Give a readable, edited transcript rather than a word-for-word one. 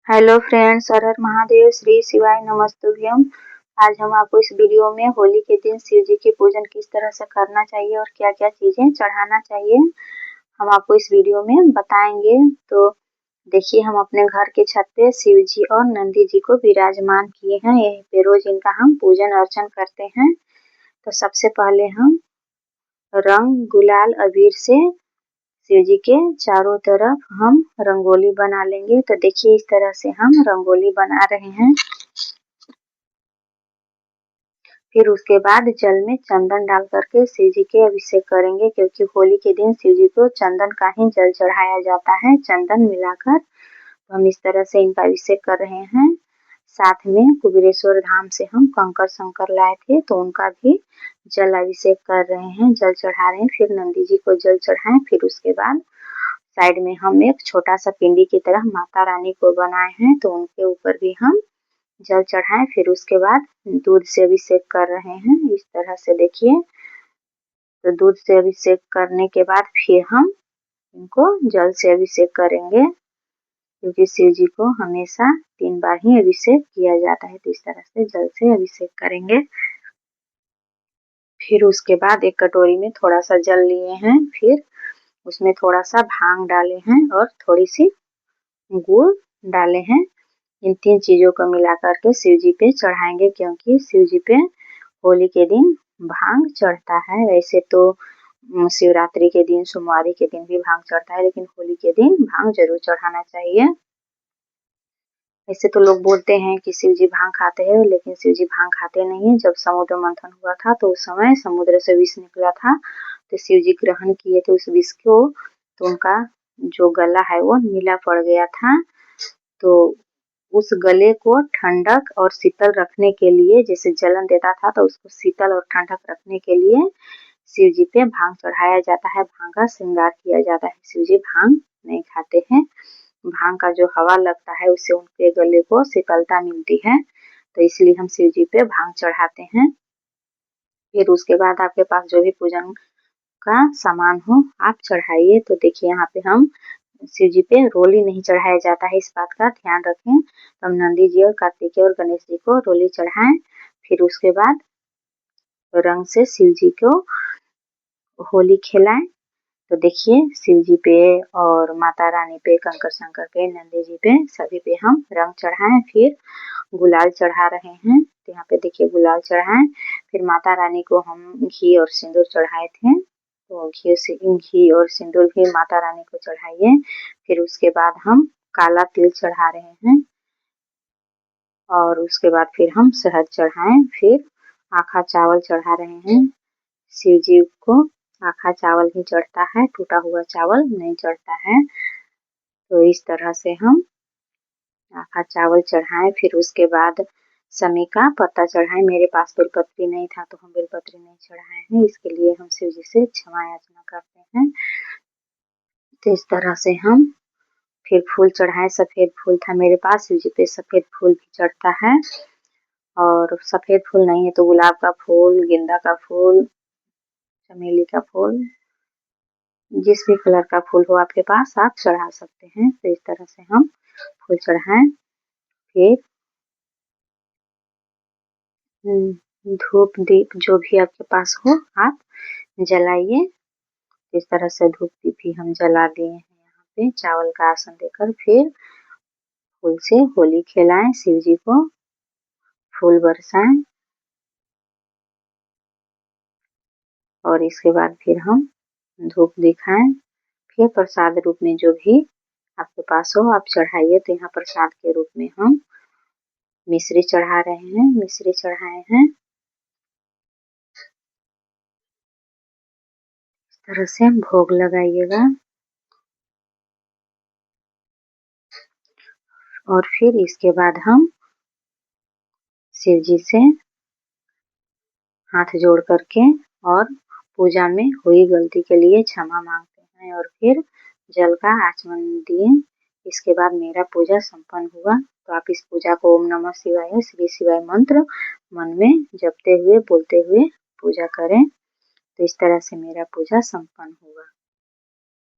Hello friends, हर हर महादेव, श्री शिवाय नमस्तुभ्यम। आज हम आपको इस वीडियो में होली के दिन शिव जी की पूजन किस तरह से करना चाहिए और क्या क्या चीजें चढ़ाना चाहिए हम आपको इस वीडियो में बताएंगे। तो देखिए, हम अपने घर के छत पे शिव जी और नंदी जी को विराजमान किए हैं। यहीं पे रोज इनका हम पूजन अर्चन करते हैं। तो सबसे पहले हम रंग गुलाल अबीर से शिव जी के चारों तरफ हम रंगोली बना लेंगे। तो देखिए, इस तरह से हम रंगोली बना रहे हैं। फिर उसके बाद जल में चंदन डाल करके शिव जी के अभिषेक करेंगे, क्योंकि होली के दिन शिव जी को चंदन का ही जल चढ़ाया जाता है, चंदन मिलाकर। तो हम इस तरह से इनका अभिषेक कर रहे हैं। साथ में कुबेरेश्वर धाम से हम कंकर शंकर लाए थे, तो उनका भी जल अभिषेक कर रहे हैं, जल चढ़ा रहे हैं। फिर नंदी जी को जल चढ़ाएं। फिर उसके बाद साइड में हम एक छोटा सा पिंडी की तरह माता रानी को बनाए हैं, तो उनके ऊपर भी हम जल चढ़ाएं। फिर उसके बाद दूध से अभिषेक कर रहे हैं, इस तरह से देखिए। तो दूध से अभिषेक करने के बाद फिर हम इनको जल से अभिषेक करेंगे, क्योंकि शिव जी को हमेशा 3 बार ही अभिषेक किया जाता है। तो इस तरह से जल से अभिषेक करेंगे। फिर उसके बाद एक कटोरी में थोड़ा सा जल लिए हैं, फिर उसमें थोड़ा सा भांग डाले हैं और थोड़ी सी गुड़ डाले हैं। इन 3 चीजों को मिला करके शिव जी पे चढ़ाएंगे, क्योंकि शिव जी पे होली के दिन भांग चढ़ता है। वैसे तो शिवरात्रि के दिन, सोमवारी के दिन भी भांग चढ़ता है, लेकिन होली के दिन भांग जरूर चढ़ाना चाहिए। ऐसे तो लोग बोलते हैं कि शिव जी भांग खाते हैं, लेकिन शिव जी भांग खाते नहीं है। जब समुद्र मंथन हुआ था तो उस समय समुद्र से विष निकला था, तो शिव जी ग्रहण किए थे उस विष को। तो उनका जो गला है वो नीला पड़ गया था। तो उस गले को ठंडक और शीतल रखने के लिए, जैसे जलन देता था तो उसको शीतल और ठंडक रखने के लिए शिव जी पे भांग चढ़ाया जाता है, भांग का श्रृंगार किया जाता है। शिव जी भांग नहीं खाते हैं। भांग का जो हवा लगता है उससे उनके गले को शीतलता मिलती है, तो इसलिए हम शिव जी पे भांग चढ़ाते हैं। फिर उसके बाद आपके पास जो भी पूजन का सामान हो आप चढ़ाइए। तो देखिए, यहाँ पे हम शिव जी पे रोली नहीं चढ़ाया जाता है, इस बात का ध्यान रखें। तो हम नंदी जी और कार्तिकेय और गणेश जी को रोली चढ़ाएं। फिर उसके बाद रंग से शिव जी को होली खिलाएं। तो देखिए, शिव जी पे और माता रानी पे, कंकर शंकर पे, नंदी जी पे, सभी पे हम रंग चढ़ाएं। फिर गुलाल चढ़ा रहे हैं। तो यहाँ पे देखिए गुलाल चढ़ाएं। फिर माता रानी को हम घी और सिंदूर चढ़ाए थे, तो घी और सिंदूर भी माता रानी को चढ़ाइए। फिर उसके बाद हम काला तिल चढ़ा रहे हैं, और उसके बाद फिर हम शहद चढ़ाएं। फिर आखा चावल चढ़ा रहे हैं। शिव जी को आखा चावल ही चढ़ता है, टूटा हुआ चावल नहीं चढ़ता है। तो इस तरह से हम आखा चावल चढ़ाएं। फिर उसके बाद समी का पत्ता चढ़ाएं। मेरे पास बेलपत्री नहीं था तो हम बेलपत्री नहीं चढ़ाए हैं, इसके लिए हम शिव जी से क्षमा याचना करते हैं। तो इस तरह से हम फिर फूल चढ़ाएं। सफेद फूल था मेरे पास, शिव जी पे सफेद फूल भी चढ़ता है। और सफेद फूल नहीं है तो गुलाब का फूल, गेंदा का फूल, चमेली का फूल, जिस भी कलर का फूल हो आपके पास आप चढ़ा सकते हैं। तो इस तरह से हम फूल चढ़ाएं। फिर धूप दीप जो भी आपके पास हो आप जलाइए। इस तरह से धूप दीप भी हम जला दिए हैं यहाँ पे चावल का आसन देकर। फिर फूल से होली खिलाएं, शिव जी को फूल बरसाएं। और इसके बाद फिर हम धूप दिखाएं। फिर प्रसाद रूप में जो भी आपके पास हो आप चढ़ाइए। तो यहाँ प्रसाद के रूप में हम मिश्री चढ़ा रहे हैं, मिश्री चढ़ाए हैं। इस तरह से भोग लगाइएगा। और फिर इसके बाद हम शिव जी से हाथ जोड़ करके और पूजा में हुई गलती के लिए क्षमा मांगते हैं, और फिर जल का आचमन दिए। इसके बाद मेरा पूजा संपन्न हुआ। तो आप इस पूजा को ओम नमः शिवाय, श्री शिवाय मंत्र मन में जपते हुए, बोलते हुए पूजा करें। तो इस तरह से मेरा पूजा संपन्न हुआ।